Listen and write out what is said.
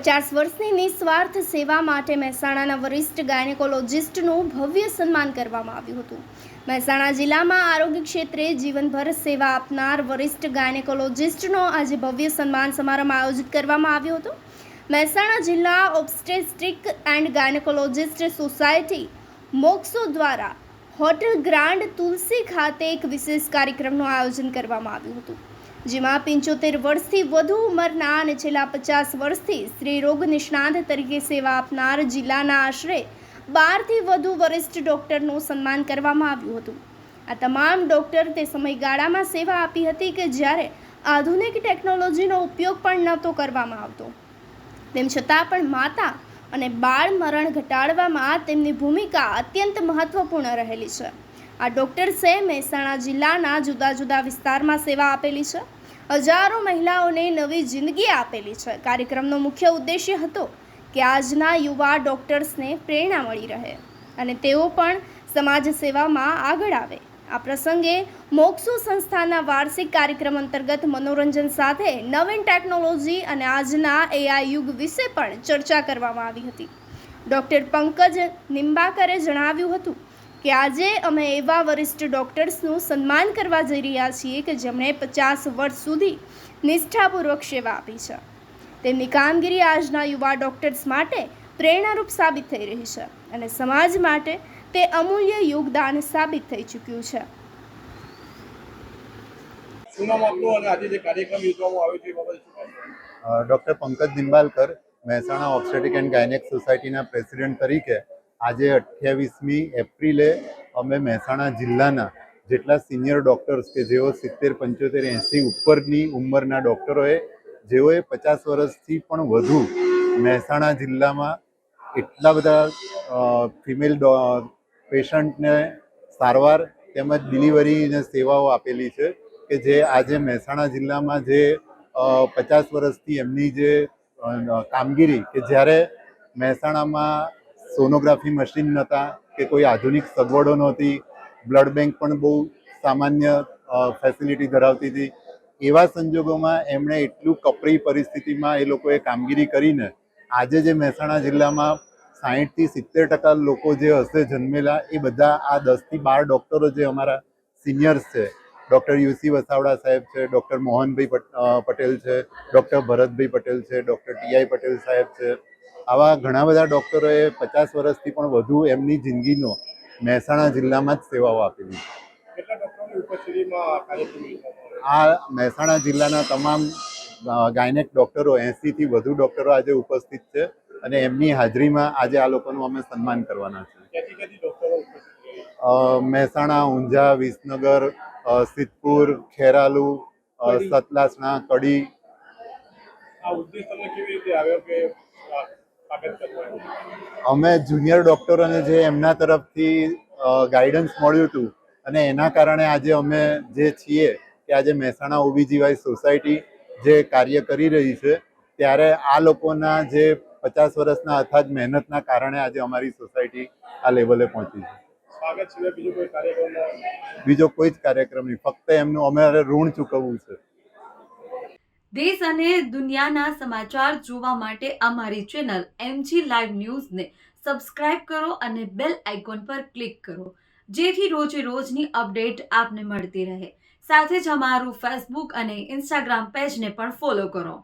50 વર્ષની નિસ્વાર્થ સેવા માટે મહેસાણાના વરિષ્ઠ ગાયનેકોલોજિસ્ટનું ભવ્ય સન્માન કરવામાં આવ્યું હતું. મહેસાણા જિલ્લામાં આરોગ્ય ક્ષેત્રે જીવનભર સેવા આપનાર વરિષ્ઠ ગાયનેકોલોજિસ્ટનો આજે ભવ્ય સન્માન સમારંભ આયોજિત કરવામાં આવ્યો હતો. મહેસાણા જિલ્લા ઓબ્સ્ટેટ્રિક એન્ડ ગાયનેકોલોજિસ્ટ સોસાયટી મોક્સો દ્વારા હોટેલ ગ્રાન્ડ તુલસી ખાતે એક વિશેષ કાર્યક્રમનું આયોજન કરવામાં આવ્યું હતું, જેમાં 75 વર્ષથી વધુ ઉંમરના અને છેલ્લા 50 વર્ષથી સ્ત્રી રોગ નિષ્ણાત તરીકે સેવા આપનાર જિલ્લાના આશરે 12થી વધુ વરિષ્ઠ ડૉક્ટરનું સન્માન કરવામાં આવ્યું હતું. આ તમામ ડૉક્ટર તે સમયગાળામાં સેવા આપી હતી કે જ્યારે આધુનિક ટેકનોલોજીનો ઉપયોગ પણ નહોતો કરવામાં આવતો. તેમ છતાં પણ માતા અને બાળ મરણ ઘટાડવામાં તેમની ભૂમિકા અત્યંત મહત્વપૂર્ણ રહેલી છે. આ ડૉક્ટર્સે મહેસાણા જિલ્લાના જુદા જુદા વિસ્તારમાં સેવા આપેલી છે. હજારો મહિલાઓને નવી જિંદગી આપેલી છે. કાર્યક્રમનો મુખ્ય ઉદ્દેશ્ય હતો કે આજના યુવા ડૉક્ટર્સને પ્રેરણા મળી રહે અને તેઓ પણ સમાજ સેવામાં આગળ આવે. આ પ્રસંગે મોક્સો સંસ્થાના વાર્ષિક કાર્યક્રમ અંતર્ગત મનોરંજન સાથે નવીન ટેકનોલોજી અને આજના AI યુગ વિશે પણ ચર્ચા કરવામાં આવી હતી. ડૉક્ટર પંકજ નિંબાકરે જણાવ્યું હતું કે આજે અમે એવા વરિષ્ઠ ડૉક્ટર્સનું સન્માન કરવા જઈ રહ્યા છીએ કે જેમણે 50 વર્ષ સુધી નિષ્ઠાપૂર્વક સેવા આપી છે. તેમની કામગીરી આજના યુવા ડૉક્ટર્સ માટે પ્રેરણારૂપ સાબિત થઈ રહી છે અને સમાજ માટે તે અમૂલ્ય યોગદાન સાબિત થઈ ચૂક્યું છે. Doctor Pankaj Nimbalkar, Mehsana obstetric and gynaec સોસાયટીના પ્રેસિડેન્ટ તરીકે આજે 28મી એપ્રિલે અમે મહેસાણા જિલ્લાના જેટલા સિનિયર ડૉક્ટર્સ કે જેઓ 70, 75, 80 ઉપરની ઉંમરના ડૉક્ટરોએ જેઓએ 50 વર્ષથી પણ વધુ મહેસાણા જિલ્લામાં એટલા બધા ફિમેલ પેશન્ટને સારવાર તેમજ ડિલિવરીને સેવાઓ આપેલી છે કે જે આજે મહેસાણા જિલ્લામાં જે 50 વર્ષથી એમની જે કામગીરી કે જ્યારે મહેસાણામાં સોનોગ્રાફી મશીન નહોતા કે કોઈ આધુનિક સગવડો નહોતી, બ્લડ બેંક પણ બહુ સામાન્ય ફેસિલિટી ધરાવતી હતી. એવા સંજોગોમાં એમણે એટલું કપરી પરિસ્થિતિમાં એ લોકોએ કામગીરી કરીને આજે જે મહેસાણા જિલ્લામાં 60થી 70% લોકો જે હશે જન્મેલા એ બધા આ 10થી 12 ડૉક્ટરો જે અમારા સિનિયર્સ છે, ડૉક્ટર યુસી વસાવડા સાહેબ છે, ડૉક્ટર મોહનભાઈ પટેલ છે, ડૉક્ટર ભરતભાઈ પટેલ છે, ડૉક્ટર TI પટેલ સાહેબ છે, આવા ઘણા બધા ડૉક્ટરોએ 50 વર્ષથી પણ વધુ એમની જિંદગીનો મહેસાણા જિલ્લામાં જ સેવાઓ આપેલી છે. આ મહેસાણા જિલ્લાના તમામ ગાયનેક ડૉક્ટરો 80થી વધુ ડૉક્ટરો આજે ઉપસ્થિત છે અને એમની હાજરીમાં આજે આ લોકોનું અમે સન્માન કરવાના છે. મહેસાણા, ઊંઝા, વિસનગર, સિદ્ધપુર, ખેરાલુ, સતલાસણા, કડી. અમે જુનિયર ડૉક્ટરોને જે એમના તરફથી ગાઈડન્સ મળ્યું હતું અને એના કારણે આજે અમે જે છીએ કે આજે મહેસાણા OBGY સોસાયટી જે કાર્ય કરી રહી છે ત્યારે આ લોકોના જે 50 વર્ષના અથાગ મહેનતના કારણે આજે અમારી સોસાયટી આ લેવલે પહોંચી છે. બીજો કોઈ જ કાર્યક્રમ નહીં, ફક્ત એમનું અમારે ઋણ ચૂકવવું છે. દેશ અને દુનિયાના સમાચાર જોવા માટે અમારી ચેનલ MG લાઈવ ન્યૂઝને સબસ્ક્રાઇબ કરો અને બેલ આઇકોન પર ક્લિક કરો, જેથી રોજે રોજની અપડેટ આપને મળતી રહે. સાથે જ અમારું ફેસબુક અને ઇન્સ્ટાગ્રામ પેજને પણ ફોલો કરો.